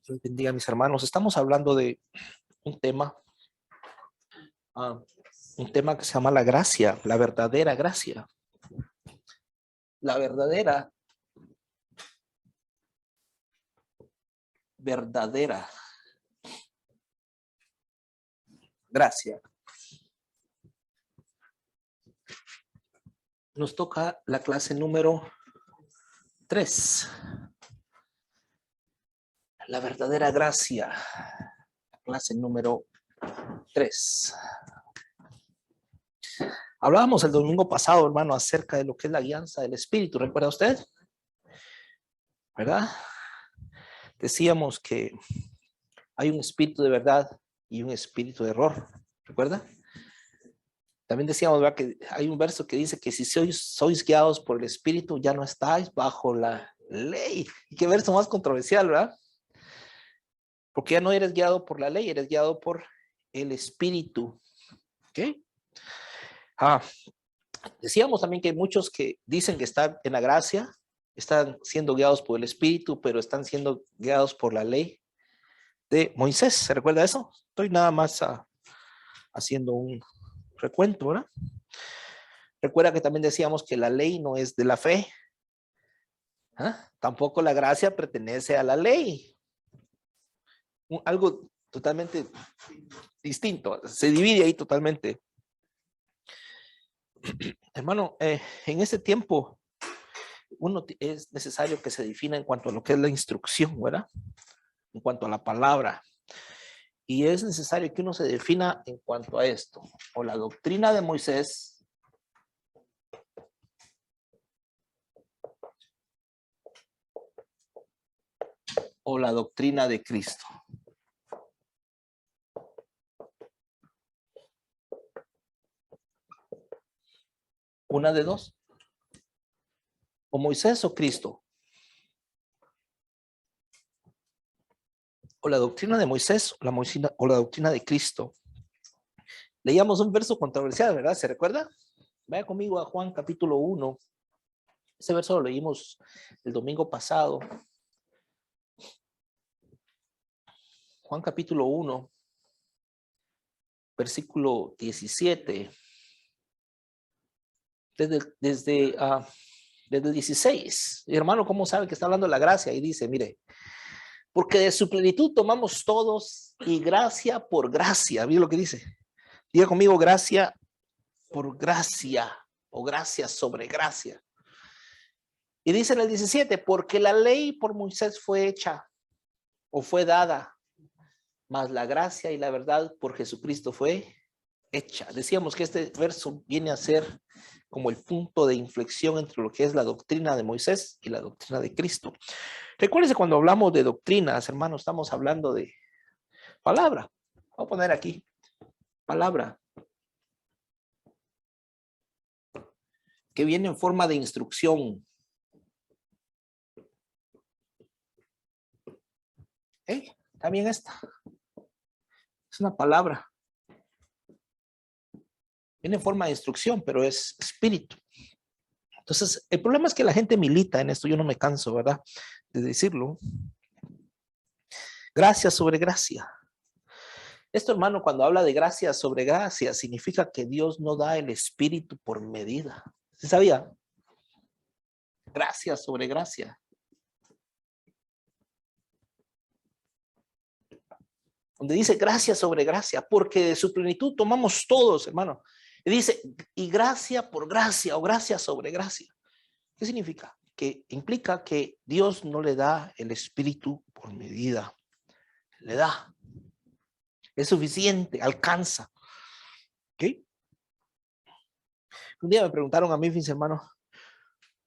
Dios bendiga a mis hermanos. Estamos hablando de un tema, ah, un tema que se llama la gracia, la verdadera gracia. La verdadera gracia. Nos toca la clase número 3. La verdadera gracia. La clase número 3. Hablábamos el domingo pasado, hermano, acerca de lo que es la guianza del Espíritu. ¿Recuerda usted? ¿Verdad? Decíamos que hay un espíritu de verdad y un espíritu de error. ¿Recuerda? También decíamos, ¿verdad?, que hay un verso que dice que si sois guiados por el Espíritu, ya no estáis bajo la ley. Y qué verso más controversial, ¿verdad? Porque ya no eres guiado por la ley, eres guiado por el Espíritu. ¿Ok? Decíamos también que hay muchos que dicen que están en la gracia, están siendo guiados por el Espíritu, pero están siendo guiados por la ley de Moisés. ¿Se recuerda eso? Estoy nada más haciendo un recuento, ¿verdad? Recuerda que también decíamos que la ley no es de la fe. Tampoco la gracia pertenece a la ley. Algo totalmente distinto. Se divide ahí totalmente. Hermano, en ese tiempo, es necesario que se defina en cuanto a lo que es la instrucción, ¿verdad? En cuanto a la palabra. Y es necesario que uno se defina en cuanto a esto. O la doctrina de Moisés, o la doctrina de Cristo. Una de dos. O Moisés o Cristo. O la doctrina de Moisés o la doctrina de Cristo. Leíamos un verso controversial, ¿verdad? ¿Se recuerda? Vaya conmigo a Juan capítulo 1. Ese verso lo leímos el domingo pasado. Juan capítulo 1, versículo 17. Desde 16. Hermano, ¿cómo sabe que está hablando de la gracia? Y dice, mire, porque de su plenitud tomamos todos y gracia por gracia. ¿Vio lo que dice? Diga conmigo, gracia por gracia o gracia sobre gracia. Y dice en el 17, porque la ley por Moisés fue hecha o fue dada, mas la gracia y la verdad por Jesucristo fue hecha. Decíamos que este verso viene a ser como el punto de inflexión entre lo que es la doctrina de Moisés y la doctrina de Cristo. Recuérdense, cuando hablamos de doctrinas, hermanos, estamos hablando de palabra. Voy a poner aquí, palabra, que viene en forma de instrucción. También esta es una palabra. Viene en forma de instrucción, pero es espíritu. Entonces, el problema es que la gente milita en esto. Yo no me canso, ¿verdad?, de decirlo. Gracia sobre gracia. Esto, hermano, cuando habla de gracia sobre gracia, significa que Dios no da el espíritu por medida. ¿Sí sabía? Gracia sobre gracia. Donde dice gracia sobre gracia, porque de su plenitud tomamos todos, hermano. Y dice, y gracia por gracia o gracia sobre gracia. ¿Qué significa? Que implica que Dios no le da el espíritu por medida. Le da. Es suficiente, alcanza. ¿Ok? Un día me preguntaron a mí, mis hermanos,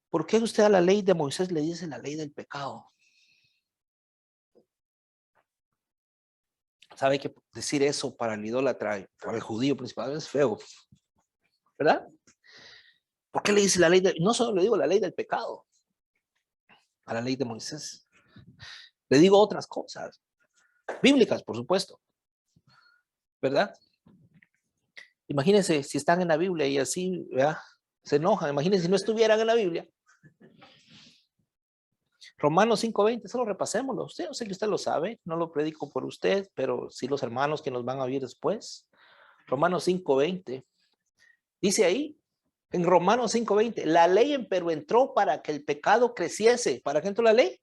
¿por qué usted a la ley de Moisés le dice la ley del pecado? ¿Sabe que decir eso para el idólatra, para el judío principal, es feo? ¿Verdad? ¿Por qué le dice la ley de...? No solo le digo la ley del pecado, a la ley de Moisés. Le digo otras cosas, bíblicas, por supuesto. ¿Verdad? Imagínense si están en la Biblia y así, ¿verdad?, se enojan. Imagínense si no estuvieran en la Biblia. Romanos 5:20, solo repasémoslo. Yo sé que usted lo sabe, no lo predico por usted, pero sí los hermanos que nos van a oír después. Romanos 5:20. Dice ahí, en Romanos 5:20, la ley empero entró para que el pecado creciese. ¿Para qué entró la ley?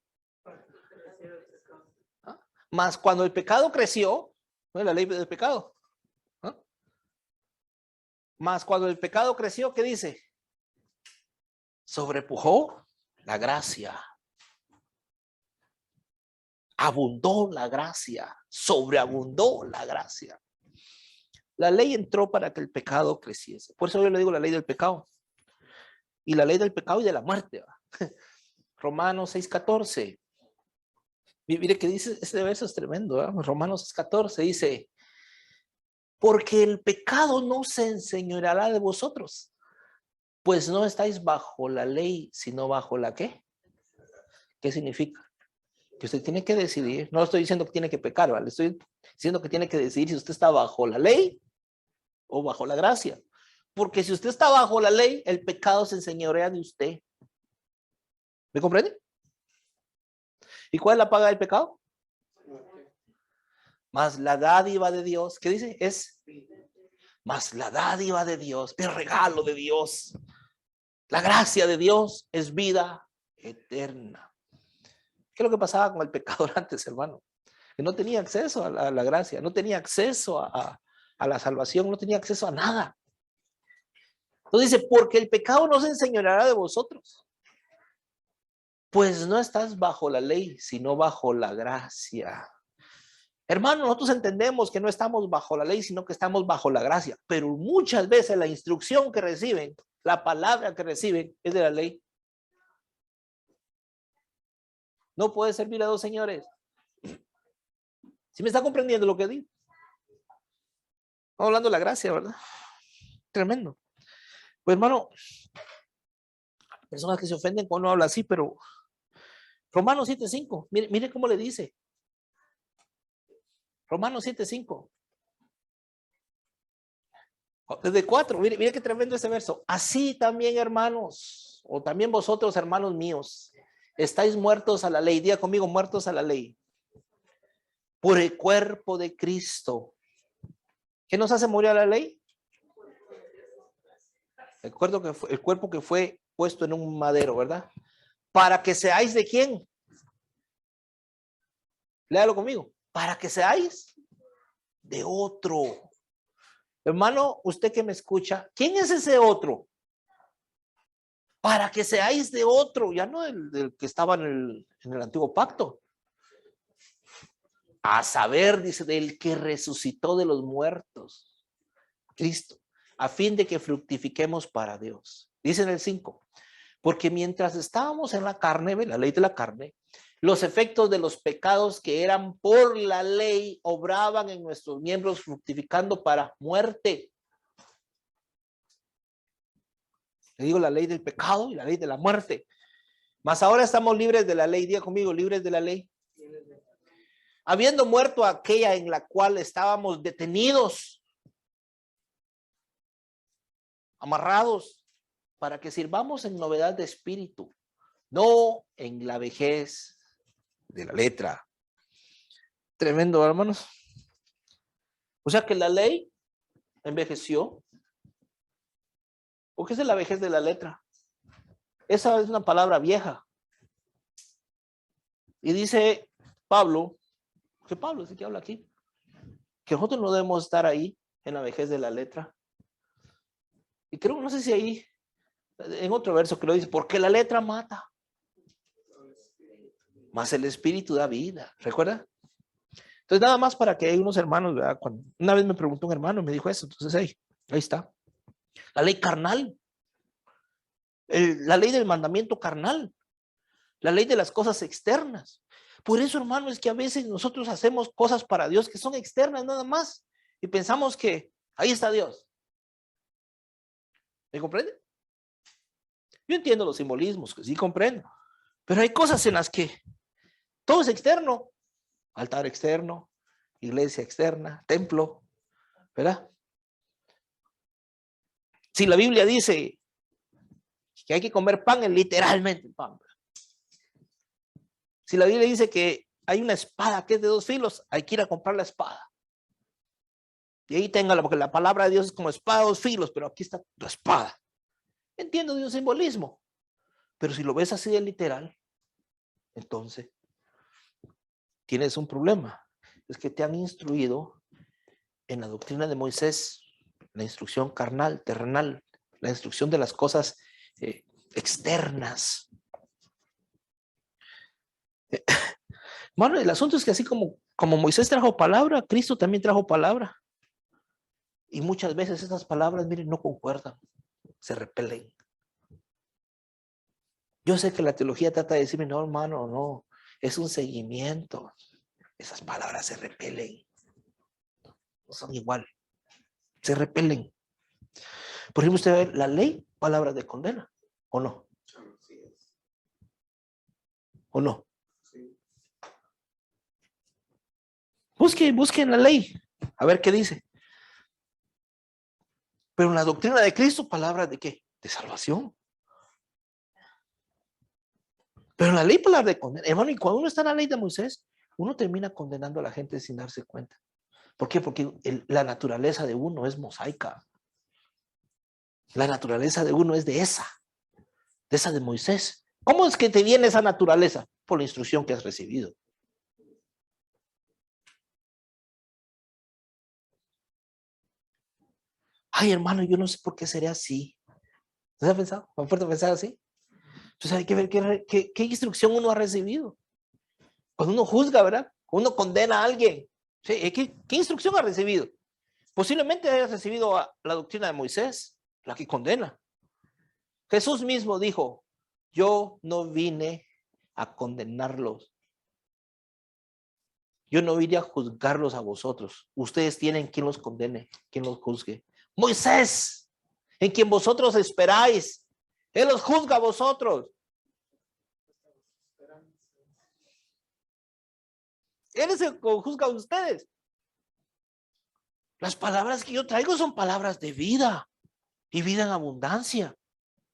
¿Ah? Mas cuando el pecado creció, no es la ley del pecado. ¿Ah? Mas cuando el pecado creció, ¿qué dice? Sobrepujó la gracia. Abundó la gracia, sobreabundó la gracia. La ley entró para que el pecado creciese. Por eso yo le digo la ley del pecado. Y la ley del pecado y de la muerte. Romanos 6:14. Mire que dice, este verso es tremendo. Romanos 6:14 dice, porque el pecado no se enseñoreará de vosotros, pues no estáis bajo la ley, sino bajo la ¿qué? ¿Qué significa? Que usted tiene que decidir. No estoy diciendo que tiene que pecar, ¿vale? Estoy diciendo que tiene que decidir si usted está bajo la ley o bajo la gracia. Porque si usted está bajo la ley, el pecado se enseñorea de usted. ¿Me comprende? ¿Y cuál es la paga del pecado? Más la dádiva de Dios. ¿Qué dice? Es más la dádiva de Dios, el regalo de Dios. La gracia de Dios es vida eterna. ¿Qué es lo que pasaba con el pecador antes, hermano? Que no tenía acceso a la gracia, no tenía acceso a la salvación, no tenía acceso a nada. Entonces dice, porque el pecado no se enseñoreará de vosotros, pues no estás bajo la ley, sino bajo la gracia. Hermano, nosotros entendemos que no estamos bajo la ley, sino que estamos bajo la gracia, pero muchas veces la instrucción que reciben, la palabra que reciben es de la ley. No puede servir a dos señores. ¿Sí me está comprendiendo lo que digo? Estamos hablando de la gracia, ¿verdad? Tremendo. Pues hermano, personas que se ofenden cuando uno habla así, pero Romanos 7:5, mire cómo le dice. Romanos 7:5. Desde 4, mire qué tremendo ese verso. Así también, hermanos, o también vosotros, hermanos míos, estáis muertos a la ley. Diga conmigo, muertos a la ley. Por el cuerpo de Cristo. ¿Qué nos hace morir a la ley? El cuerpo que fue puesto en un madero, ¿verdad? Para que seáis de quién. Léalo conmigo. Para que seáis de otro. Hermano, usted que me escucha, ¿quién es ese otro? Para que seáis de otro, ya no del que estaba en el antiguo pacto. A saber, dice, del que resucitó de los muertos, Cristo, a fin de que fructifiquemos para Dios. Dice en el 5, porque mientras estábamos en la carne, la ley de la carne, los efectos de los pecados que eran por la ley obraban en nuestros miembros fructificando para muerte. Le digo la ley del pecado y la ley de la muerte. Mas ahora estamos libres de la ley. Diga conmigo, libres de la ley. Habiendo muerto aquella en la cual estábamos detenidos, amarrados, para que sirvamos en novedad de espíritu, no en la vejez de la letra. Tremendo, hermanos. O sea que la ley envejeció. ¿O qué es la vejez de la letra? Esa es una palabra vieja. Y dice Pablo, que Pablo es el que habla aquí, que nosotros no debemos estar ahí en la vejez de la letra. Y creo, no sé si ahí, en otro verso que lo dice, porque la letra mata, mas el espíritu da vida. ¿Recuerda? Entonces, nada más para que hay unos hermanos, ¿verdad? Cuando una vez me preguntó un hermano y me dijo eso, entonces ahí está. La ley carnal, la ley del mandamiento carnal, la ley de las cosas externas. Por eso, hermano, es que a veces nosotros hacemos cosas para Dios que son externas nada más y pensamos que ahí está Dios. ¿Me comprende? Yo entiendo los simbolismos, que sí comprendo, pero hay cosas en las que todo es externo. Altar externo, iglesia externa, templo, ¿verdad? Si la Biblia dice que hay que comer pan, es literalmente el pan. Si la Biblia dice que hay una espada que es de 2 filos, hay que ir a comprar la espada. Y ahí téngala, porque la palabra de Dios es como espada de 2 filos, pero aquí está tu espada. Entiendo de un simbolismo, pero si lo ves así de literal, entonces tienes un problema. Es que te han instruido en la doctrina de Moisés, la instrucción carnal, terrenal, la instrucción de las cosas externas. Bueno, el asunto es que así como Moisés trajo palabra, Cristo también trajo palabra. Y muchas veces estas palabras, miren, no concuerdan, se repelen. Yo sé que la teología trata de decirme, no, hermano, no, es un seguimiento. Esas palabras se repelen. No son igual. Se repelen. Por ejemplo, usted ve la ley, palabras de condena, ¿o no? ¿O no? Busque en la ley, a ver qué dice. Pero en la doctrina de Cristo, palabras de qué? De salvación. Pero en la ley, palabras de condena. Hermano, y cuando uno está en la ley de Moisés, uno termina condenando a la gente sin darse cuenta. ¿Por qué? Porque la naturaleza de uno es mosaica. La naturaleza de uno es de esa de Moisés. ¿Cómo es que te viene esa naturaleza? Por la instrucción que has recibido. Ay, hermano, yo no sé por qué sería así. ¿No se ha pensado? ¿Me ha puesto a pensar así? Entonces hay que ver qué instrucción uno ha recibido. Cuando uno juzga, ¿verdad? Cuando uno condena a alguien. ¿Sí? ¿Qué instrucción ha recibido? Posiblemente haya recibido la doctrina de Moisés, la que condena. Jesús mismo dijo, yo no vine a condenarlos. Yo no vine a juzgarlos a vosotros. Ustedes tienen quien los condene, quien los juzgue. Moisés, en quien vosotros esperáis. Él los juzga a vosotros. Él es el que juzga a ustedes. Las palabras que yo traigo son palabras de vida y vida en abundancia,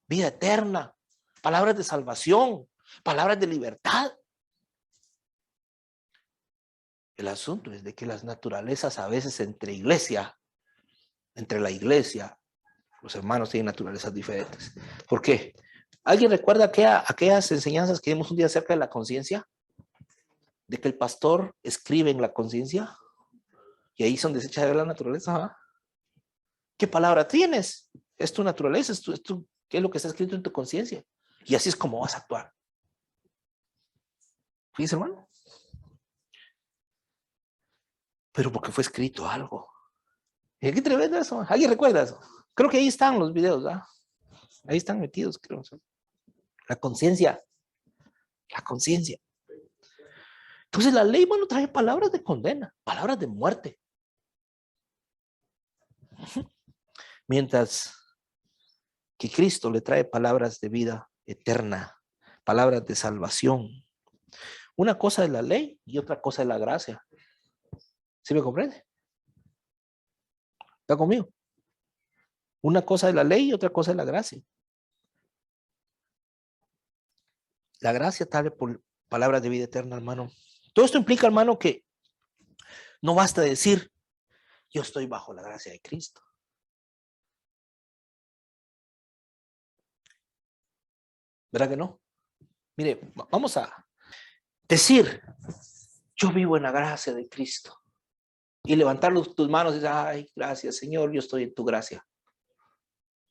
vida eterna, palabras de salvación, palabras de libertad. El asunto es de que las naturalezas a veces entre la iglesia, los hermanos tienen naturalezas diferentes. ¿Por qué? ¿Alguien recuerda aquellas enseñanzas que dimos un día acerca de la conciencia? De que el pastor escribe en la conciencia y ahí son desechas de la naturaleza. ¿Ah? ¿Qué palabra tienes? Es tu naturaleza, ¿qué es lo que está escrito en tu conciencia? Y así es como vas a actuar. Fíjense, hermano. Pero porque fue escrito algo. ¿Y qué tremendo eso? ¿Alguien recuerda eso? Creo que ahí están los videos, ¿verdad? Ahí están metidos, creo. La conciencia. La conciencia. Entonces la ley, bueno, trae palabras de condena, palabras de muerte. Mientras que Cristo le trae palabras de vida eterna, palabras de salvación. Una cosa es la ley y otra cosa es la gracia. ¿Sí me comprende? ¿Está conmigo? Una cosa es la ley y otra cosa es la gracia. La gracia trae por palabras de vida eterna, hermano. Todo esto implica, hermano, que no basta decir, yo estoy bajo la gracia de Cristo. ¿Verdad que no? Mire, vamos a decir, yo vivo en la gracia de Cristo. Y levantar tus manos y decir, ay, gracias, Señor, yo estoy en tu gracia.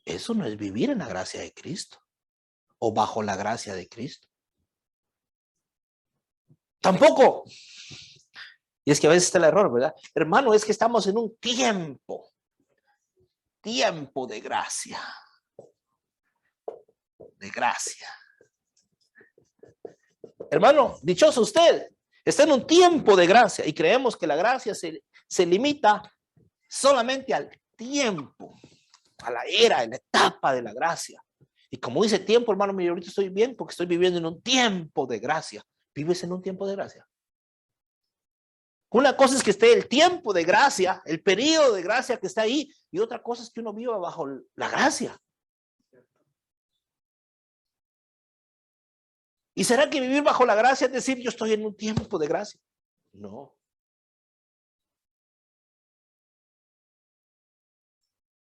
Eso no es vivir en la gracia de Cristo o bajo la gracia de Cristo. Tampoco. Y es que a veces está el error, ¿verdad? Hermano, es que estamos en un tiempo de gracia. De gracia. Hermano, dichoso usted, está en un tiempo de gracia y creemos que la gracia se limita solamente al tiempo, a la era, a la etapa de la gracia. Y como dice tiempo, hermano, mire, ahorita estoy bien porque estoy viviendo en un tiempo de gracia. ¿Vives en un tiempo de gracia? Una cosa es que esté el tiempo de gracia, el periodo de gracia que está ahí, y otra cosa es que uno viva bajo la gracia. ¿Y será que vivir bajo la gracia es decir, yo estoy en un tiempo de gracia? No.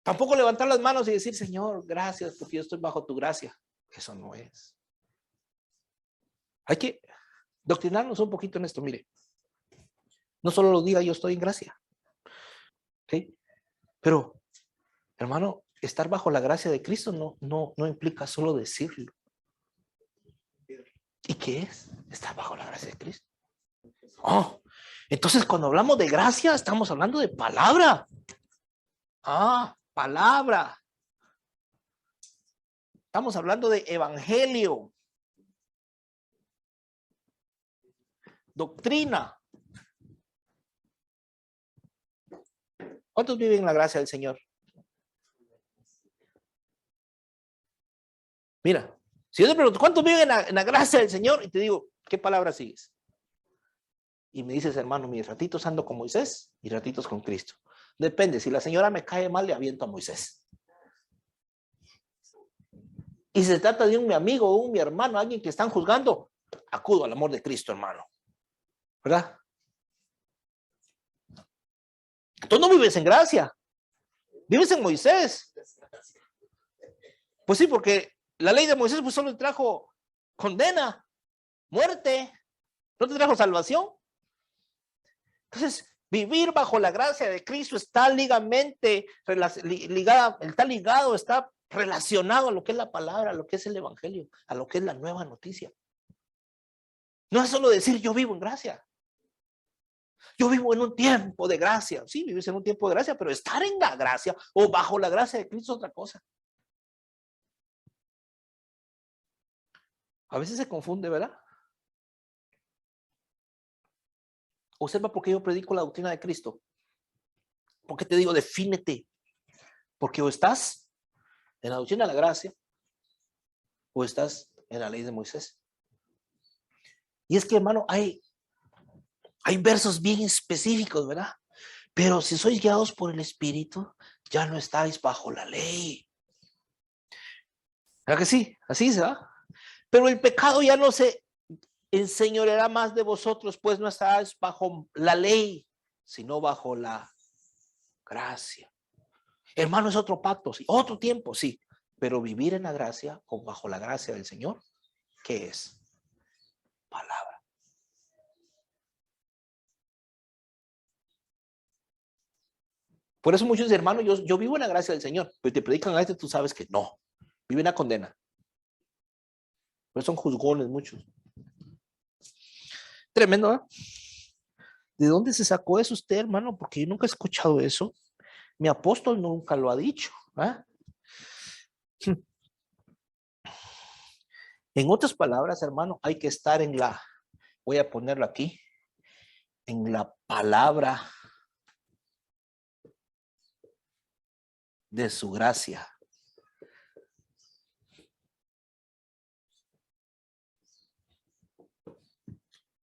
Tampoco levantar las manos y decir, Señor, gracias porque yo estoy bajo tu gracia. Eso no es. Hay que doctrinarnos un poquito en esto, mire. No solo lo diga yo estoy en gracia. ¿Okay? Pero, hermano, estar bajo la gracia de Cristo no implica solo decirlo. ¿Y qué es? Estar bajo la gracia de Cristo. Oh, entonces cuando hablamos de gracia, estamos hablando de palabra. Ah, palabra. Estamos hablando de evangelio. Doctrina. ¿Cuántos viven en la gracia del Señor? Mira, si yo te pregunto, ¿cuántos viven en la gracia del Señor? Y te digo, ¿qué palabra sigues? Y me dices, hermano, mis ratitos ando con Moisés y ratitos con Cristo. Depende, si la señora me cae mal, le aviento a Moisés. Y si se trata de un mi amigo o un mi hermano, alguien que están juzgando, acudo al amor de Cristo, hermano. ¿Verdad? Tú no vives en gracia. Vives en Moisés. Pues sí, porque la ley de Moisés pues solo trajo condena, muerte. No te trajo salvación. Entonces, vivir bajo la gracia de Cristo está ligado, está relacionado a lo que es la palabra, a lo que es el evangelio, a lo que es la nueva noticia. No es solo decir yo vivo en gracia. Yo vivo en un tiempo de gracia. Sí, vives en un tiempo de gracia, pero estar en la gracia o bajo la gracia de Cristo es otra cosa. A veces se confunde, ¿verdad? Observa por qué yo predico la doctrina de Cristo. Porque te digo, defínete. Porque o estás en la doctrina de la gracia o estás en la ley de Moisés. Y es que, hermano, hay versos bien específicos, ¿verdad? Pero si sois guiados por el Espíritu, ya no estáis bajo la ley. ¿Verdad que sí? Así se va. Pero el pecado ya no se enseñoreará más de vosotros, pues no estáis bajo la ley, sino bajo la gracia. Hermano, es otro pacto, sí, otro tiempo, sí, pero vivir en la gracia o bajo la gracia del Señor, ¿qué es? Palabra. Por eso muchos hermanos, yo vivo en la gracia del Señor, pero te predican a este, tú sabes que no, viven a condena. Pero son juzgones muchos. Tremendo, ¿eh? ¿De dónde se sacó eso usted, hermano? Porque yo nunca he escuchado eso. Mi apóstol nunca lo ha dicho. ¿Eh? En otras palabras, hermano, hay que estar en la, voy a ponerlo aquí, en la palabra de su gracia.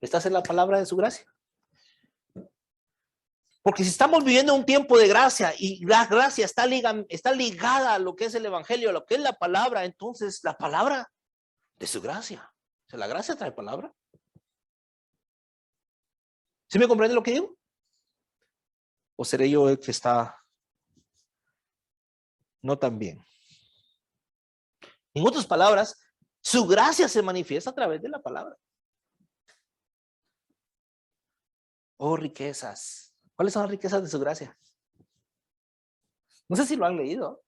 ¿Estás en la palabra de su gracia? Porque si estamos viviendo un tiempo de gracia y la gracia está ligada a lo que es el evangelio, a lo que es la palabra, entonces la palabra de su gracia. O sea, la gracia trae palabra. ¿Sí me comprende lo que digo? ¿O seré yo el que está no tan bien? En otras palabras, su gracia se manifiesta a través de la palabra. Oh, riquezas. ¿Cuáles son las riquezas de su gracia? No sé si lo han leído.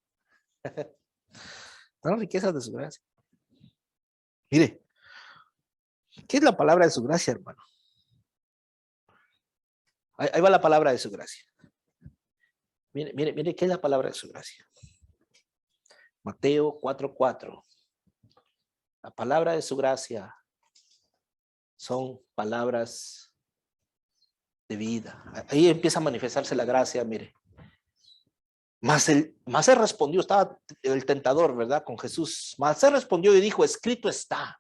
Son las riquezas de su gracia. Mire, ¿qué es la palabra de su gracia, hermano? Ahí va la palabra de su gracia. Mire, ¿qué es la palabra de su gracia? Mateo 4:4. La palabra de su gracia son palabras de vida. Ahí empieza a manifestarse la gracia, mire. Más él respondió, estaba el tentador, ¿verdad? Con Jesús. Más él respondió y dijo, escrito está.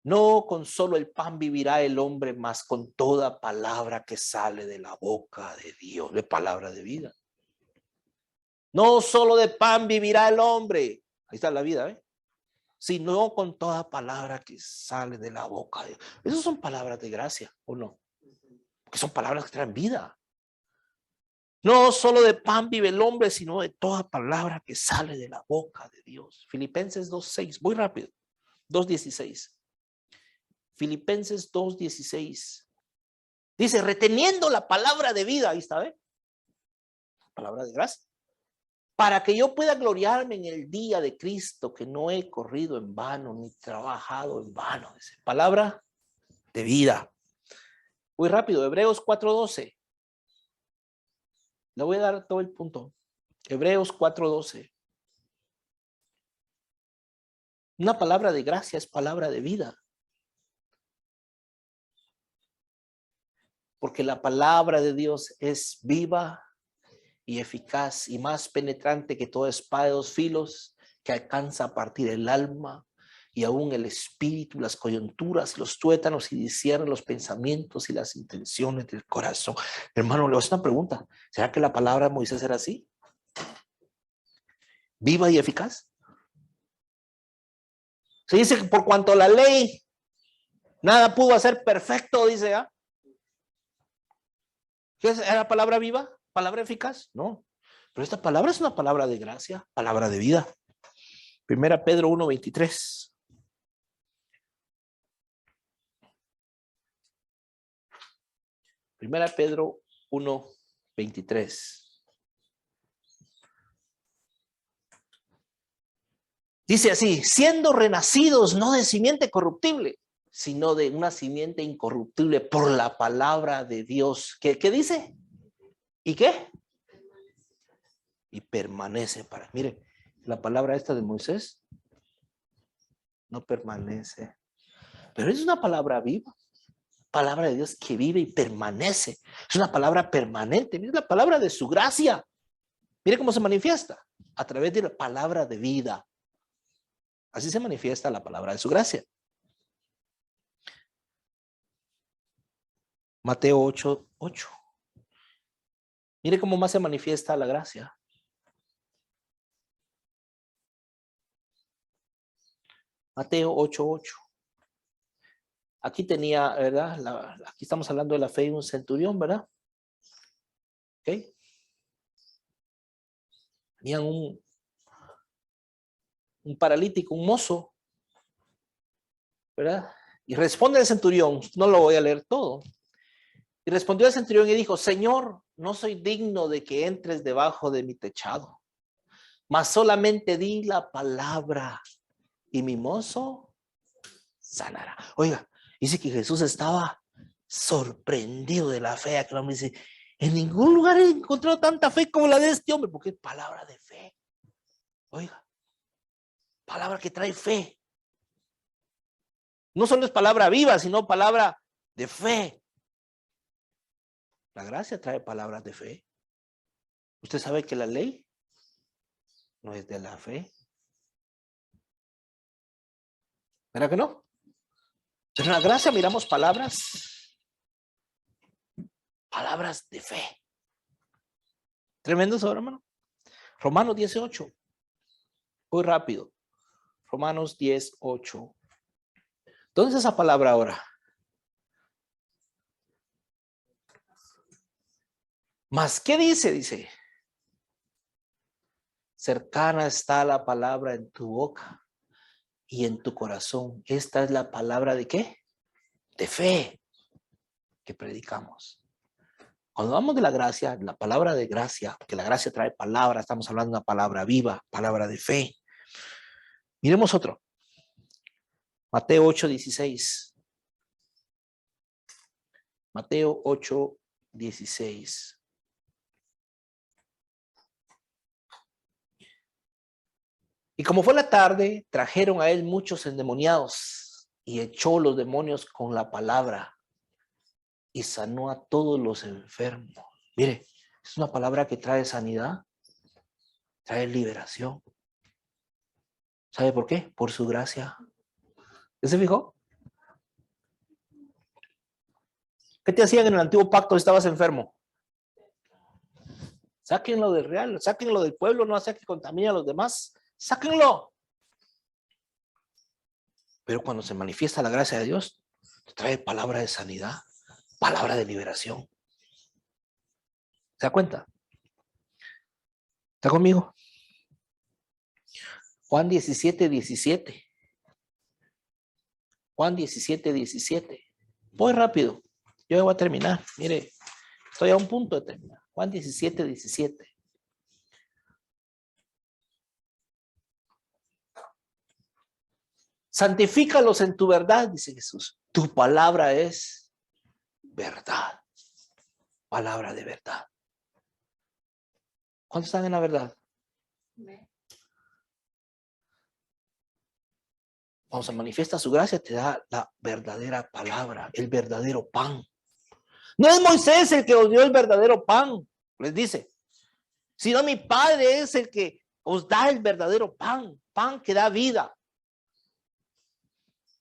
No con solo el pan vivirá el hombre, mas con toda palabra que sale de la boca de Dios, de palabra de vida. No solo de pan vivirá el hombre. Ahí está la vida, ¿eh? sino con toda palabra que sale de la boca de Dios. Esas son palabras de gracia, ¿o no? Porque son palabras que traen vida. No solo de pan vive el hombre, sino de toda palabra que sale de la boca de Dios. Filipenses 2:6, muy rápido. 2:16. Filipenses 2:16. Dice, reteniendo la palabra de vida, ahí está, ¿eh? Palabra de gracia. Para que yo pueda gloriarme en el día de Cristo, que no he corrido en vano, ni trabajado en vano. Dice, palabra de vida. Muy rápido, Hebreos 4:12. Le voy a dar todo el punto. Hebreos 4:12. Una palabra de gracia es palabra de vida. Porque la palabra de Dios es viva y eficaz y más penetrante que toda espada de dos filos, que alcanza a partir el alma y aún el espíritu, las coyunturas, los tuétanos, y discierne los pensamientos y las intenciones del corazón. Hermano, le voy a hacer una pregunta. ¿Será que la palabra de Moisés era así? ¿Viva y eficaz? Se dice que por cuanto a la ley nada pudo hacer perfecto, dice, ¿ah? ¿Qué es? ¿Era palabra viva? ¿Palabra eficaz? No. Pero esta palabra es una palabra de gracia, palabra de vida. Primera Pedro 1:23. Primera Pedro 1:23. Dice así, siendo renacidos no de simiente corruptible, sino de una simiente incorruptible por la palabra de Dios. ¿Qué dice? ¿Y qué? Y permanece para. Mire, la palabra esta de Moisés no permanece. Pero es una palabra viva. Palabra de Dios que vive y permanece. Es una palabra permanente. Mire, la palabra de su gracia. Mire cómo se manifiesta. A través de la palabra de vida. Así se manifiesta la palabra de su gracia. Mateo 8:8. Mire cómo más se manifiesta la gracia. Mateo 8:8. Aquí tenía, ¿verdad? Aquí estamos hablando de la fe de un centurión, ¿verdad? ¿Ok? Tenían un paralítico, un mozo, ¿verdad? Y responde el centurión, no lo voy a leer todo. Y respondió el centurión y dijo, Señor, no soy digno de que entres debajo de mi techado, mas solamente di la palabra y mi mozo sanará. Oiga, dice que Jesús estaba sorprendido de la fe. Aquel hombre dice, en ningún lugar he encontrado tanta fe como la de este hombre, porque es palabra de fe. Oiga, palabra que trae fe. No solo es palabra viva, sino palabra de fe. La gracia trae palabras de fe. Usted sabe que la ley no es de la fe. ¿Verdad que no? En la gracia miramos palabras de fe. Tremendo eso, hermano. Romanos 18. Muy rápido. Romanos 10:8. ¿Dónde es esa palabra ahora? ¿Más qué dice? Dice, cercana está la palabra en tu boca y en tu corazón. Esta es la palabra de ¿qué? De fe que predicamos. Cuando hablamos de la gracia, la palabra de gracia, que la gracia trae palabra, estamos hablando de una palabra viva, palabra de fe. Miremos otro. Mateo 8:16. Mateo 8:16. Y como fue la tarde, trajeron a él muchos endemoniados y echó los demonios con la palabra y sanó a todos los enfermos. Mire, es una palabra que trae sanidad, trae liberación. ¿Sabe por qué? Por su gracia. ¿Se fijó? ¿Qué te hacían en el antiguo pacto si estabas enfermo? Sáquenlo del real, sáquenlo del pueblo, no hace que contamine a los demás. Sáquenlo. Pero cuando se manifiesta la gracia de Dios, trae palabra de sanidad, palabra de liberación. ¿Se da cuenta? ¿Está conmigo? Juan 17:17. Juan 17:17. Voy rápido. Yo voy a terminar. Mire, estoy a un punto de terminar. Juan 17:17. Santifícalos en tu verdad, dice Jesús. Tu palabra es verdad. Palabra de verdad. ¿Cuántos están en la verdad? Cuando se manifiesta su gracia, te da la verdadera palabra, el verdadero pan. No es Moisés el que os dio el verdadero pan, les dice, sino mi Padre es el que os da el verdadero pan, pan que da vida.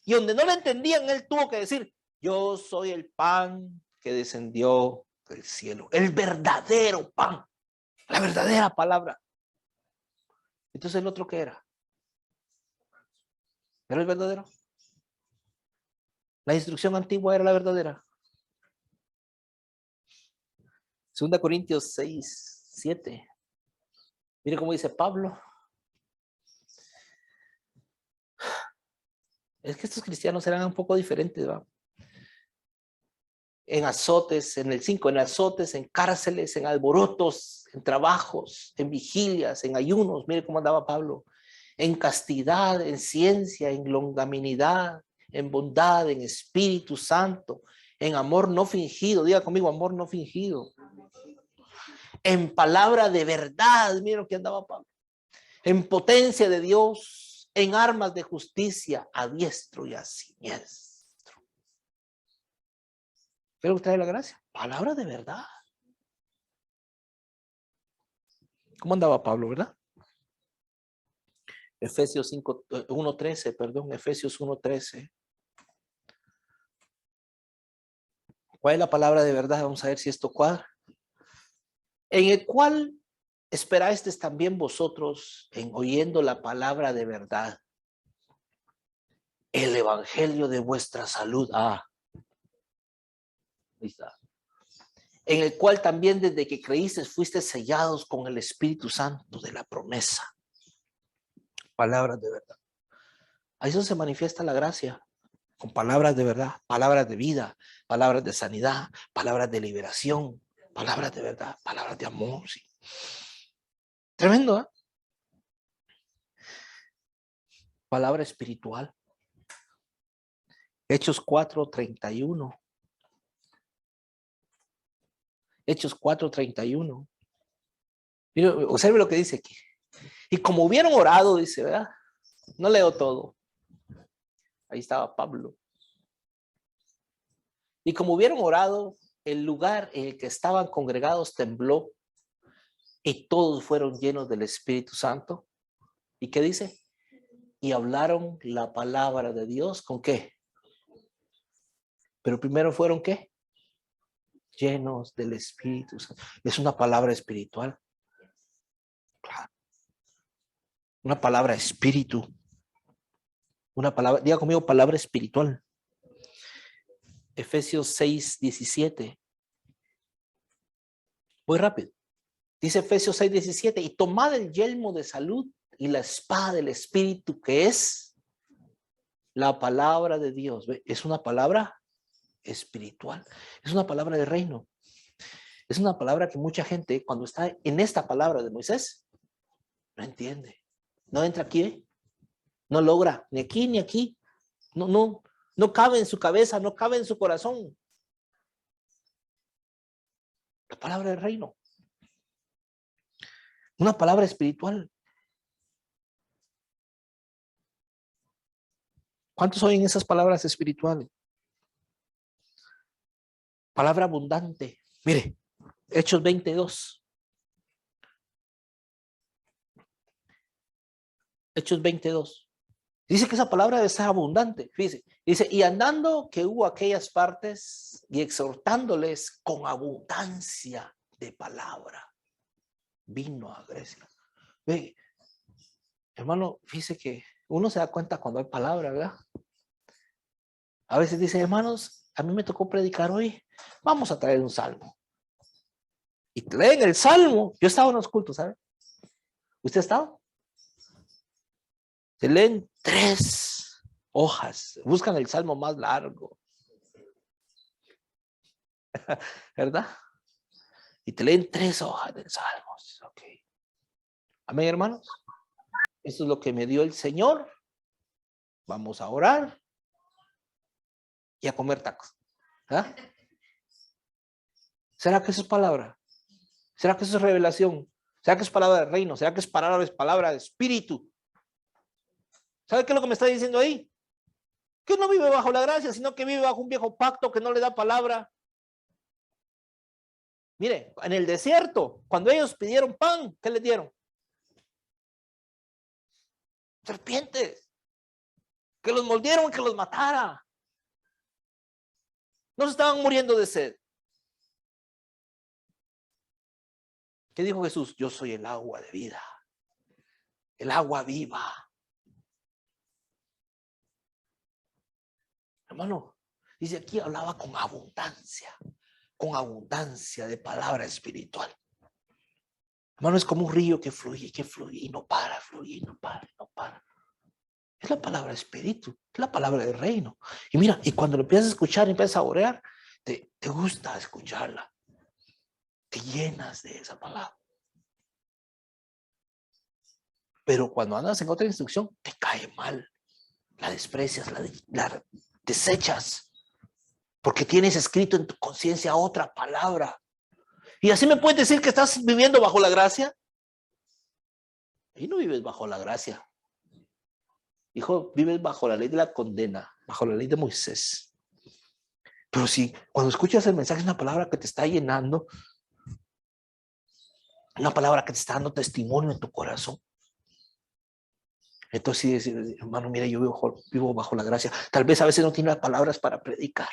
Y donde no lo entendían, él tuvo que decir, yo soy el pan que descendió del cielo, el verdadero pan, la verdadera palabra. Entonces el otro, ¿qué era? ¿Era el verdadero? La instrucción antigua era la verdadera. 2 Corintios 6:7. Mire cómo dice Pablo. Es que estos cristianos eran un poco diferentes, ¿va? En azotes, en el 5, en azotes, en cárceles, en alborotos, en trabajos, en vigilias, en ayunos. Mire cómo andaba Pablo. En castidad, en ciencia, en longanimidad, en bondad, en Espíritu Santo, en amor no fingido. Diga conmigo, amor no fingido. En palabra de verdad. Miren lo que andaba Pablo. En potencia de Dios, en armas de justicia, a diestro y a siniestro. ¿Qué es lo que trae la gracia? Palabra de verdad. ¿Cómo andaba Pablo, verdad? Efesios 1:13, perdón, Efesios 1:13. ¿Cuál es la palabra de verdad? Vamos a ver si esto cuadra. En el cual esperáis también vosotros en oyendo la palabra de verdad, el evangelio de vuestra salud. Ahí está. En el cual también desde que creísteis fuiste sellados con el Espíritu Santo de la promesa. Palabras de verdad. Ahí eso se manifiesta la gracia, con palabras de verdad, palabras de vida, palabras de sanidad, palabras de liberación, palabras de verdad, palabras de amor. Sí. Tremendo, ¿eh? Palabra espiritual. Hechos 4:31. Hechos 4:31. Mire, observe lo que dice aquí. Y como hubieron orado, dice, ¿verdad? No leo todo. Ahí estaba Pablo. Y como hubieron orado, el lugar en el que estaban congregados tembló y todos fueron llenos del Espíritu Santo. ¿Y qué dice? Y hablaron la palabra de Dios, ¿con qué? Pero primero fueron, ¿qué? Llenos del Espíritu Santo. Es una palabra espiritual. Claro. Una palabra espíritu. Una palabra, diga conmigo, palabra espiritual. Efesios 6:17. Voy rápido. Dice Efesios 6:17. Y tomad el yelmo de salud y la espada del Espíritu, que es la palabra de Dios. Es una palabra espiritual. Es una palabra de reino. Es una palabra que mucha gente, cuando está en esta palabra de Moisés, no entiende. No entra aquí, no logra, ni aquí ni aquí. No cabe en su cabeza, no cabe en su corazón. La palabra del reino. Una palabra espiritual. ¿Cuántos oyen esas palabras espirituales? Palabra abundante. Mire, Hechos 22. Hechos 22. Dice que esa palabra debe ser abundante. Fíjese. Dice, y andando que hubo aquellas partes y exhortándoles con abundancia de palabra, vino a Grecia. Ve, hermano, fíjese que uno se da cuenta cuando hay palabra, ¿verdad? A veces dicen, hermanos, a mí me tocó predicar hoy, vamos a traer un salmo. Y te leen el salmo. Yo estaba en los cultos, ¿sabe? ¿Usted ha estado? Te leen 3 hojas, buscan el salmo más largo, ¿verdad? Y te leen 3 hojas del salmos. Ok. Amén, hermanos. Esto es lo que me dio el Señor. Vamos a orar y a comer tacos. ¿Ah? ¿Será que eso es palabra? ¿Será que eso es revelación? ¿Será que es palabra de reino? ¿Será que es palabra de espíritu? ¿Sabe qué es lo que me está diciendo ahí? Que no vive bajo la gracia, sino que vive bajo un viejo pacto que no le da palabra. Mire, en el desierto, cuando ellos pidieron pan, ¿qué les dieron? Serpientes. Que los mordieron, que los matara. No se estaban muriendo de sed. ¿Qué dijo Jesús? Yo soy el agua de vida. El agua viva. Hermano, dice aquí hablaba con abundancia de palabra espiritual. Hermano, es como un río que fluye y no para, fluye y no para, no para. Es la palabra espíritu, es la palabra del reino. Y mira, y cuando lo empiezas a escuchar, empiezas a orar, te gusta escucharla. Te llenas de esa palabra. Pero cuando andas en otra instrucción, te cae mal. La desprecias, la desechas. Porque tienes escrito en tu conciencia otra palabra. Y así me puedes decir que estás viviendo bajo la gracia. Y no vives bajo la gracia. Hijo, vives bajo la ley de la condena, bajo la ley de Moisés. Pero si cuando escuchas el mensaje es una palabra que te está llenando, una palabra que te está dando testimonio en tu corazón. Entonces sí decir, hermano, mira, yo vivo bajo la gracia. Tal vez a veces no tienes palabras para predicar,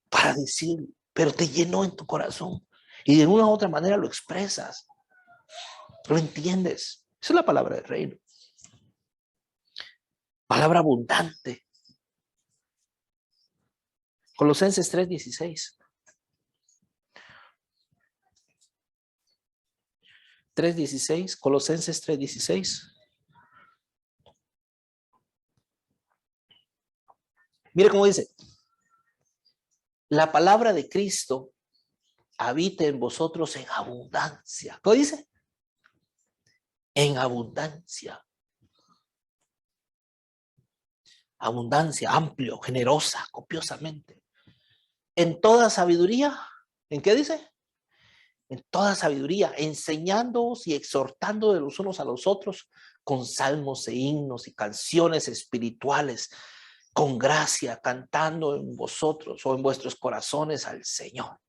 para decir, pero te llenó en tu corazón. Y de una u otra manera lo expresas. Lo entiendes. Esa es la palabra del reino. Palabra abundante. Colosenses 3:16. 3:16, Colosenses 3:16. Mire cómo dice. La palabra de Cristo habite en vosotros en abundancia. ¿Cómo dice? En abundancia. Abundancia, amplio, generosa, copiosamente. En toda sabiduría. ¿En qué dice? En toda sabiduría, enseñándoos y exhortando de los unos a los otros con salmos e himnos y canciones espirituales, con gracia, cantando en vosotros o en vuestros corazones al Señor.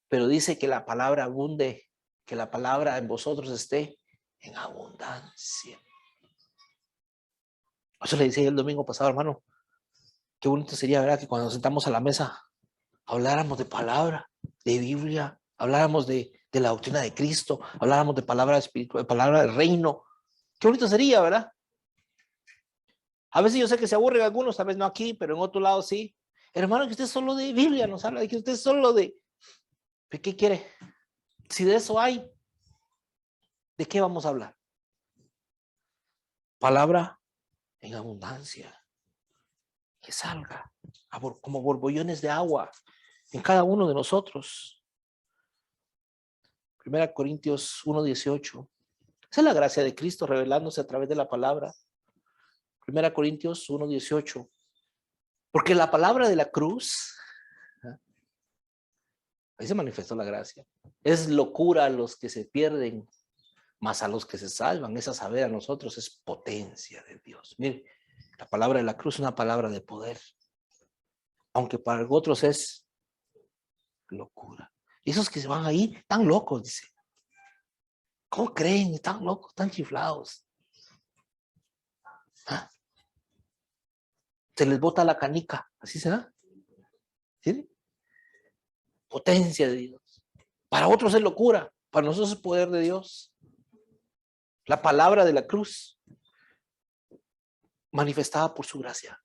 Pero dice que la palabra abunde, que la palabra en vosotros esté en abundancia. Eso le decía el domingo pasado, hermano. Qué bonito sería, ¿verdad? Que cuando nos sentamos a la mesa habláramos de palabra, de Biblia, habláramos de la doctrina de Cristo, habláramos de palabra espiritual, de palabra del reino. Qué bonito sería, ¿verdad? A veces yo sé que se aburren algunos, tal vez no aquí, pero en otro lado sí. Hermano, que usted solo de Biblia nos habla, de que usted solo de ¿qué quiere? Si de eso hay, ¿de qué vamos a hablar? Palabra en abundancia, que salga como borbollones de agua en cada uno de nosotros. 1 Corintios 1:18. Esa es la gracia de Cristo revelándose a través de la palabra. 1 Corintios 1:18. Porque la palabra de la cruz, ahí se manifestó la gracia. Es locura a los que se pierden, mas a los que se salvan, esa saber a nosotros es potencia de Dios. Mire, la palabra de la cruz es una palabra de poder, aunque para otros es locura. Y esos que se van ahí, están locos, dice. ¿Cómo creen? Están locos, están chiflados. ¿Ah? Se les bota la canica, así se da. ¿Sí? Potencia de Dios. Para otros es locura, para nosotros es poder de Dios. La palabra de la cruz manifestada por su gracia.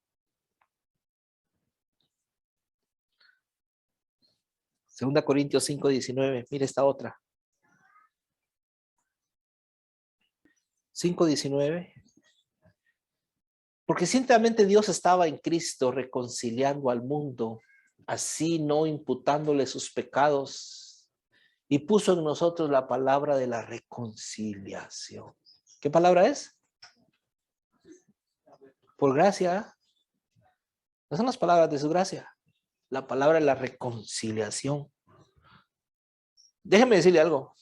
2 Corintios 5:19. Mire esta otra. 5:19. Porque ciertamente Dios estaba en Cristo reconciliando al mundo, así no imputándole sus pecados, y puso en nosotros la palabra de la reconciliación. ¿Qué palabra es? Por gracia. No son las palabras de su gracia. La palabra de la reconciliación. Déjeme decirle algo.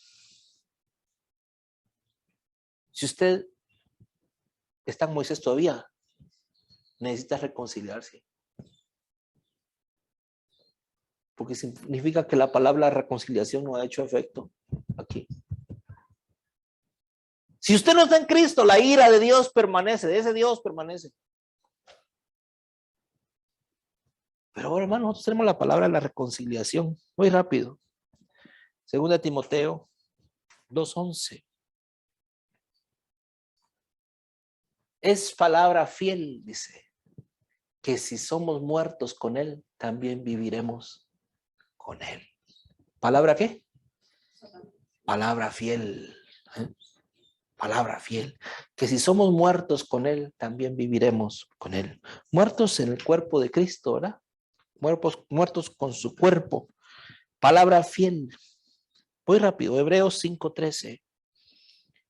Si usted está en Moisés todavía, necesita reconciliarse. Porque significa que la palabra reconciliación no ha hecho efecto aquí. Si usted no está en Cristo, la ira de Dios permanece, de ese Dios permanece. Pero ahora, hermano, nosotros tenemos la palabra de la reconciliación. Muy rápido. 2 Timoteo 2:11. Es palabra fiel, dice, que si somos muertos con Él, también viviremos con Él. ¿Palabra qué? Palabra fiel. ¿Eh? Palabra fiel. Que si somos muertos con Él, también viviremos con Él. Muertos en el cuerpo de Cristo, ¿verdad? Muertos con su cuerpo. Palabra fiel. Muy rápido. Hebreos 5:13.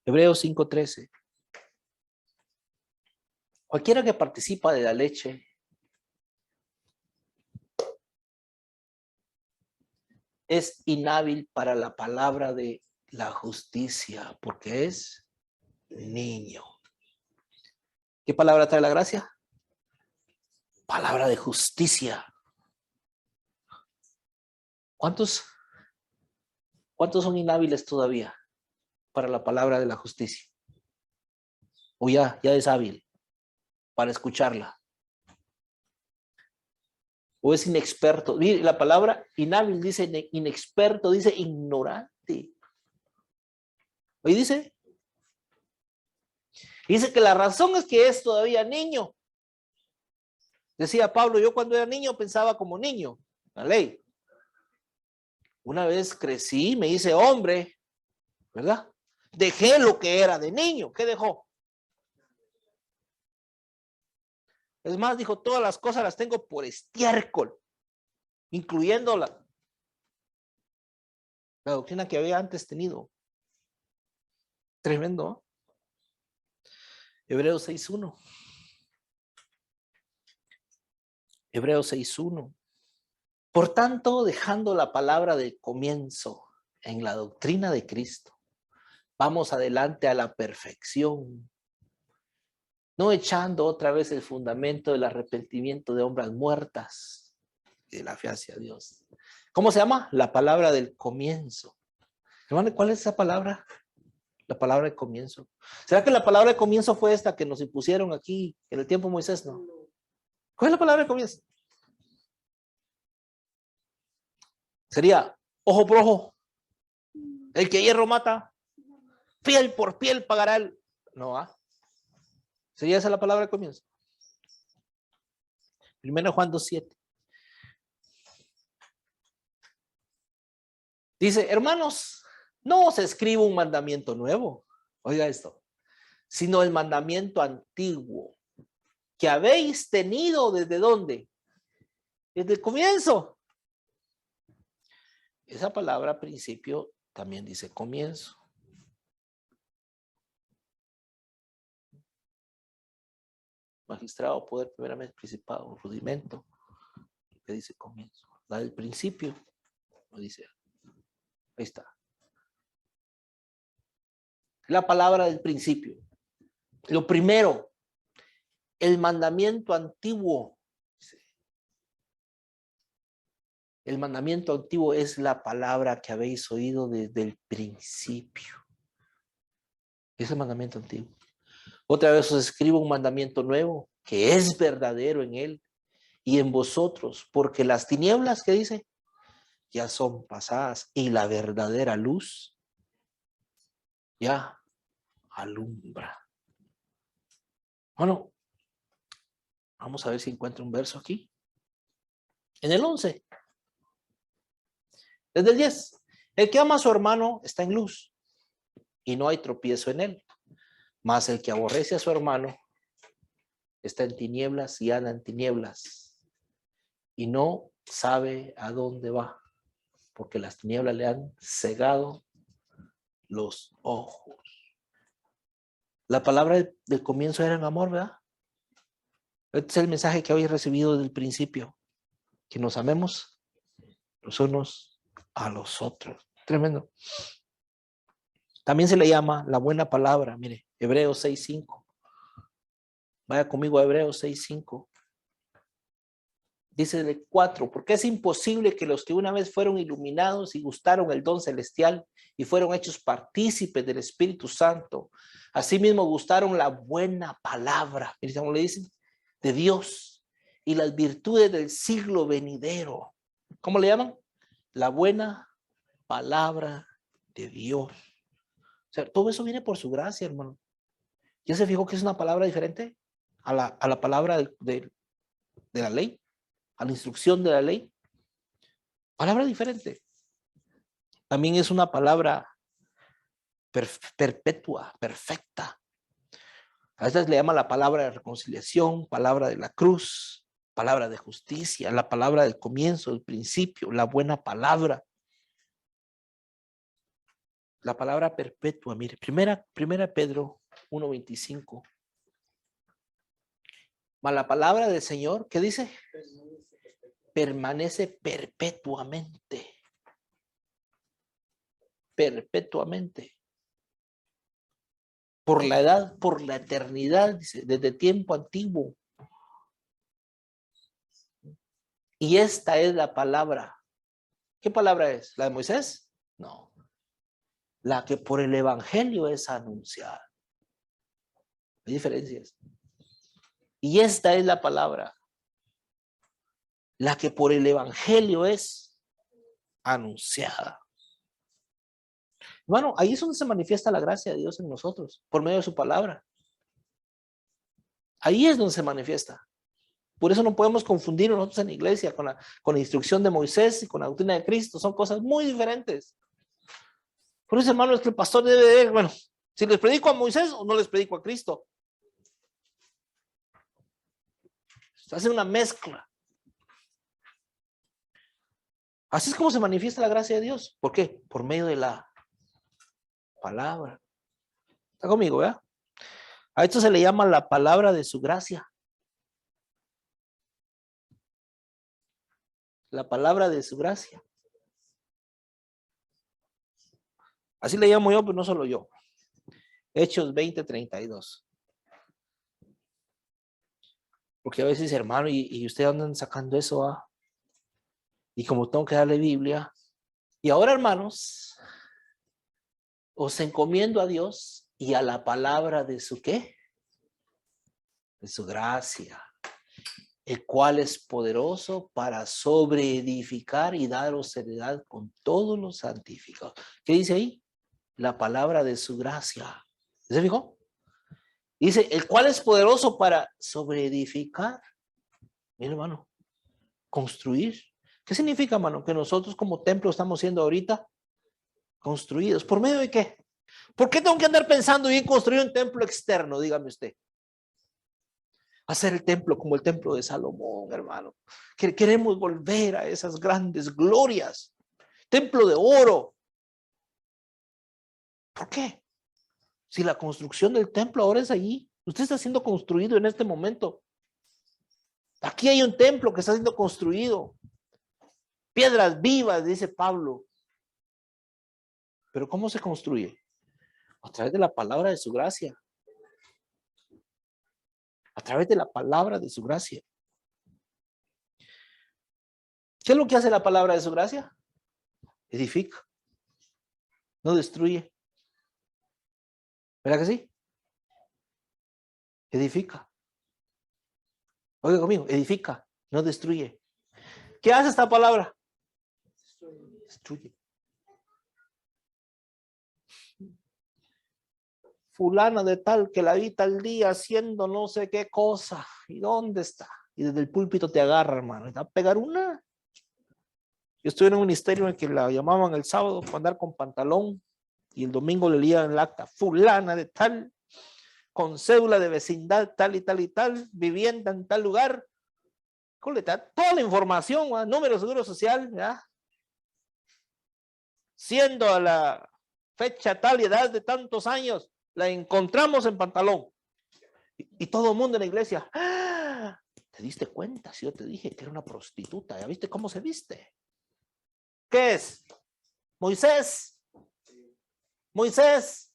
Hebreos 5:13. Cualquiera que participa de la leche es inhábil para la palabra de la justicia, porque es niño. ¿Qué palabra trae la gracia? Palabra de justicia. ¿Cuántos son inhábiles todavía para la palabra de la justicia? O ya es hábil para escucharla. O es inexperto. Mire, la palabra inhábil dice inexperto, dice ignorante. Oye, dice que la razón es que es todavía niño. Decía Pablo, yo cuando era niño pensaba como niño, la ley. Una vez crecí, me hice hombre, ¿verdad? Dejé lo que era de niño. ¿Qué dejó? Es más, dijo, todas las cosas las tengo por estiércol, incluyendo la doctrina que había antes tenido. Tremendo. Hebreos 6:1. Hebreos 6:1. Por tanto, dejando la palabra del comienzo en la doctrina de Cristo, vamos adelante a la perfección, no echando otra vez el fundamento del arrepentimiento de obras muertas y de la fe hacia Dios. ¿Cómo se llama? La palabra del comienzo. Hermano, ¿cuál es esa palabra? La palabra de comienzo. ¿Será que la palabra de comienzo fue esta que nos impusieron aquí en el tiempo de Moisés? No. ¿Cuál es la palabra de comienzo? Sería ojo por ojo. El que hierro mata, piel por piel pagará el. No, ¿sería esa la palabra de comienzo? 1 Juan 2:7. Dice, hermanos, no os escribo un mandamiento nuevo. Oiga esto. Sino el mandamiento antiguo que habéis tenido desde dónde? Desde el comienzo. Esa palabra principio también dice comienzo. Magistrado, poder, primeramente, principado, rudimento. ¿Qué dice comienzo? La del principio. Lo dice. Ahí está. La palabra del principio. Lo primero, el mandamiento antiguo. El mandamiento antiguo es la palabra que habéis oído desde el principio. Es el mandamiento antiguo. Otra vez os escribo un mandamiento nuevo, que es verdadero en él y en vosotros, porque las tinieblas, ¿qué dice? Ya son pasadas y la verdadera luz ya alumbra. Bueno, vamos a ver si encuentro un verso aquí. En el 11. Desde el 10. El que ama a su hermano está en luz y no hay tropiezo en él. Mas el que aborrece a su hermano está en tinieblas y anda en tinieblas y no sabe a dónde va, porque las tinieblas le han cegado los ojos. La palabra del comienzo era en amor, ¿verdad? Este es el mensaje que hoy he recibido desde el principio, que nos amemos los unos a los otros. Tremendo. También se le llama la buena palabra, mire, Hebreos 6:5. Vaya conmigo a Hebreos 6:5. Dice de 4, porque es imposible que los que una vez fueron iluminados y gustaron el don celestial y fueron hechos partícipes del Espíritu Santo, asimismo gustaron la buena palabra, miren cómo le dicen, de Dios y las virtudes del siglo venidero. ¿Cómo le llaman? La buena palabra de Dios. O sea, todo eso viene por su gracia, hermano. ¿Ya se fijó que es una palabra diferente a la palabra de la ley? A la instrucción de la ley. Palabra diferente. También es una palabra perpetua, perfecta. A veces le llama la palabra de reconciliación, palabra de la cruz, palabra de justicia, la palabra del comienzo, del principio, la buena palabra. La palabra perpetua, mire, primera Pedro 1:25. Mas la palabra del Señor, ¿qué dice? Permanece perpetuamente. Perpetuamente. Por la edad, por la eternidad, dice, desde tiempo antiguo. Y esta es la palabra. ¿Qué palabra es? ¿La de Moisés? No. La que por el evangelio es anunciada. Hay diferencias. Y esta es la palabra. La que por el evangelio es anunciada. Hermano, ahí es donde se manifiesta la gracia de Dios en nosotros, por medio de su palabra. Ahí es donde se manifiesta. Por eso no podemos confundir nosotros en la iglesia con la instrucción de Moisés y con la doctrina de Cristo. Son cosas muy diferentes. Por eso, hermano, es que el pastor debe, bueno, si les predico a Moisés o no les predico a Cristo. Se hace una mezcla. Así es como se manifiesta la gracia de Dios. ¿Por qué? Por medio de la palabra. ¿Está conmigo, verdad? A esto se le llama la palabra de su gracia. La palabra de su gracia. Así le llamo yo, pero no solo yo. Hechos 20:32. Porque a veces, hermano, y ustedes andan sacando eso, y como tengo que darle Biblia. Y ahora, hermanos, os encomiendo a Dios y a la palabra de su ¿qué? De su gracia, el cual es poderoso para sobreedificar y daros heredad con todos los santificados. ¿Qué dice ahí? La palabra de su gracia. ¿Se fijó? Dice, el cual es poderoso para sobreedificar. Mira, hermano, construir. ¿Qué significa, hermano? Que nosotros como templo estamos siendo ahorita construidos. ¿Por medio de qué? ¿Por qué tengo que andar pensando en construir un templo externo? Dígame usted. Hacer el templo como el templo de Salomón, hermano. Queremos volver a esas grandes glorias. Templo de oro. ¿Por qué? Si la construcción del templo ahora es allí. Usted está siendo construido en este momento. Aquí hay un templo que está siendo construido. Piedras vivas, dice Pablo. Pero ¿cómo se construye? A través de la palabra de su gracia. A través de la palabra de su gracia. ¿Qué es lo que hace la palabra de su gracia? Edifica. No destruye. ¿Verdad que sí? Edifica. Oiga conmigo, edifica, no destruye. ¿Qué hace esta palabra? Destruye. Fulana de tal que la vi tal día haciendo no sé qué cosa. ¿Y dónde está? Y desde el púlpito te agarra, hermano. ¿Te va a pegar una? Yo estuve en un ministerio en el que la llamaban el sábado para andar con pantalón y el domingo le leían el acta, fulana de tal, con cédula de vecindad tal y tal y tal, vivienda en tal lugar, toda la información, ¿va? Número de seguro social, ¿ya? Siendo a la fecha tal y edad de tantos años, la encontramos en pantalón. Y todo el mundo en la iglesia, ¡ah! ¿Te diste cuenta? Si yo te dije que era una prostituta, ¿ya viste cómo se viste? ¿Qué es? Moisés. Moisés.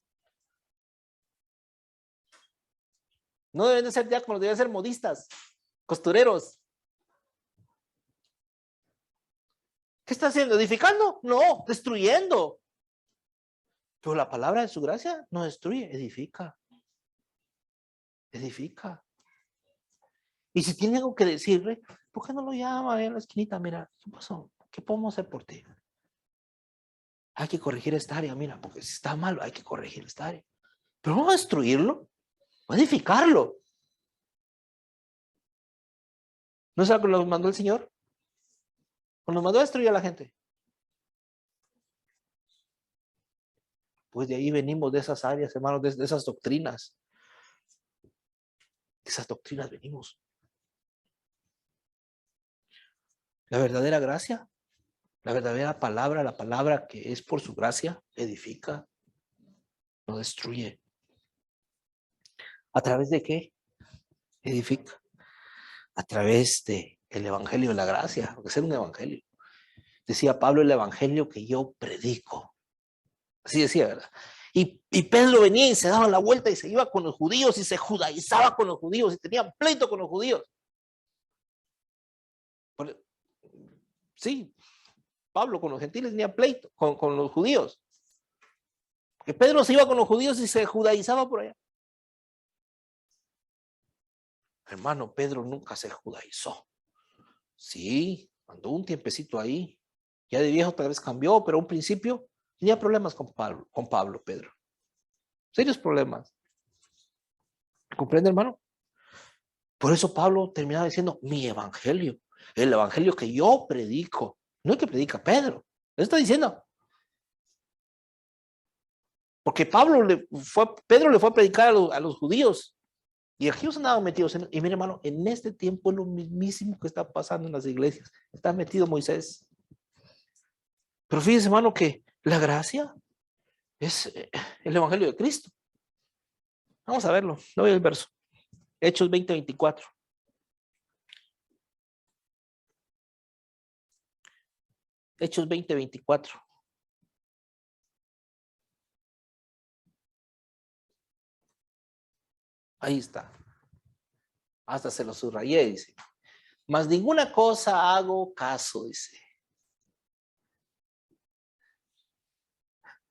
No deben de ser diáconos, deben ser modistas, costureros. ¿Qué está haciendo? ¿Edificando? No, destruyendo. Pero la palabra de su gracia no destruye, edifica. Edifica. Y si tiene algo que decirle, ¿por qué no lo llama en la esquinita? Mira, ¿qué pasó? ¿Qué podemos hacer por ti? Hay que corregir esta área, mira, porque si está mal, hay que corregir esta área. Pero no va a destruirlo, va a edificarlo. ¿No es algo que nos mandó el Señor? ¿O nos mandó a destruir a la gente? Pues de ahí venimos, de esas áreas, hermanos, de esas doctrinas. De esas doctrinas venimos. La verdadera gracia, la verdadera palabra, la palabra que es por su gracia, edifica, no destruye. ¿A través de qué? Edifica. A través de el evangelio de la gracia, porque es un evangelio. Decía Pablo, el evangelio que yo predico. Así decía, ¿verdad? Y Pedro venía y se daba la vuelta y se iba con los judíos y se judaizaba con los judíos y tenía pleito con los judíos. Sí, Pablo con los gentiles tenía pleito con los judíos. Porque Pedro se iba con los judíos y se judaizaba por allá. Hermano, Pedro nunca se judaizó. Sí, andó un tiempecito ahí. Ya de viejo tal vez cambió, pero a un principio tenía problemas con Pablo, Pedro. Serios problemas. ¿Comprende, hermano? Por eso Pablo terminaba diciendo, mi evangelio, el evangelio que yo predico, no el que predica Pedro. Eso está diciendo. Porque Pedro le fue a predicar a los judíos. Y aquellos andaban metidos y mire, hermano, en este tiempo es lo mismísimo que está pasando en las iglesias. Está metido Moisés. Pero fíjese, hermano, que la gracia es el evangelio de Cristo. Vamos a verlo. No voy al verso. Hechos 20:24. Hechos 20:24. Ahí está. Hasta se lo subrayé, dice. Mas ninguna cosa hago caso, dice.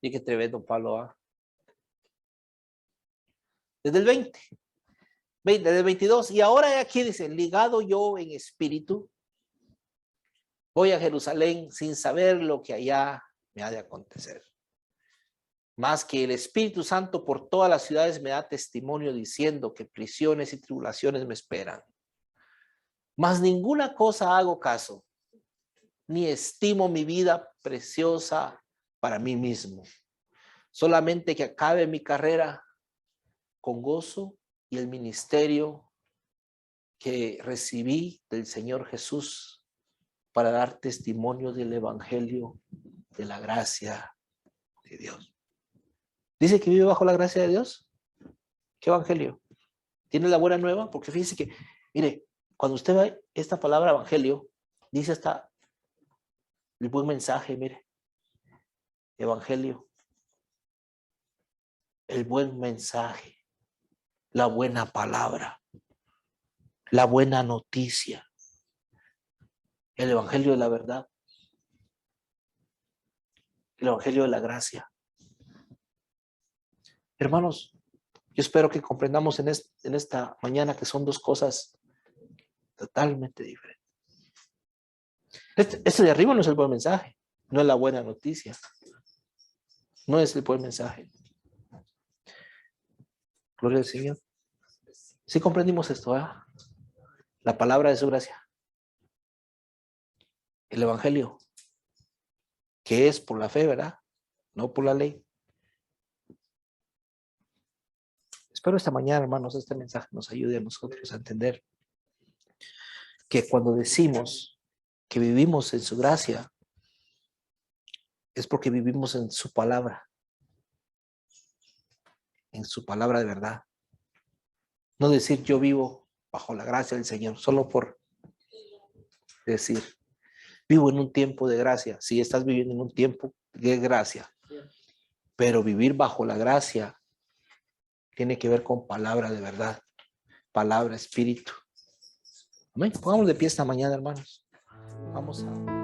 Y qué tremendo Pablo, ¿ah? Desde el 20, desde el 22. Y ahora aquí dice, ligado yo en espíritu, voy a Jerusalén sin saber lo que allá me ha de acontecer. Más que el Espíritu Santo por todas las ciudades me da testimonio diciendo que prisiones y tribulaciones me esperan. Mas ninguna cosa hago caso, ni estimo mi vida preciosa para mí mismo. Solamente que acabe mi carrera con gozo y el ministerio que recibí del Señor Jesús para dar testimonio del evangelio de la gracia de Dios. Dice que vive bajo la gracia de Dios. ¿Qué evangelio? ¿Tiene la buena nueva? Porque fíjese que, mire, cuando usted ve esta palabra evangelio, dice hasta el buen mensaje, mire, evangelio, el buen mensaje, la buena palabra, la buena noticia, el evangelio de la verdad, el evangelio de la gracia. Hermanos, yo espero que comprendamos en esta mañana que son dos cosas totalmente diferentes. Este de arriba no es el buen mensaje, no es la buena noticia, no es el buen mensaje. Gloria al Señor. Sí comprendimos esto, ¿eh? La palabra de su gracia, el evangelio, que es por la fe, ¿verdad? No por la ley. Espero esta mañana, hermanos, este mensaje nos ayude a nosotros a entender que cuando decimos que vivimos en su gracia, es porque vivimos en su palabra de verdad. No decir yo vivo bajo la gracia del Señor, solo por decir, vivo en un tiempo de gracia. Sí, estás viviendo en un tiempo de gracia, pero vivir bajo la gracia tiene que ver con palabra de verdad, palabra, espíritu. Amén. Pongamos de pie esta mañana, hermanos. Vamos a...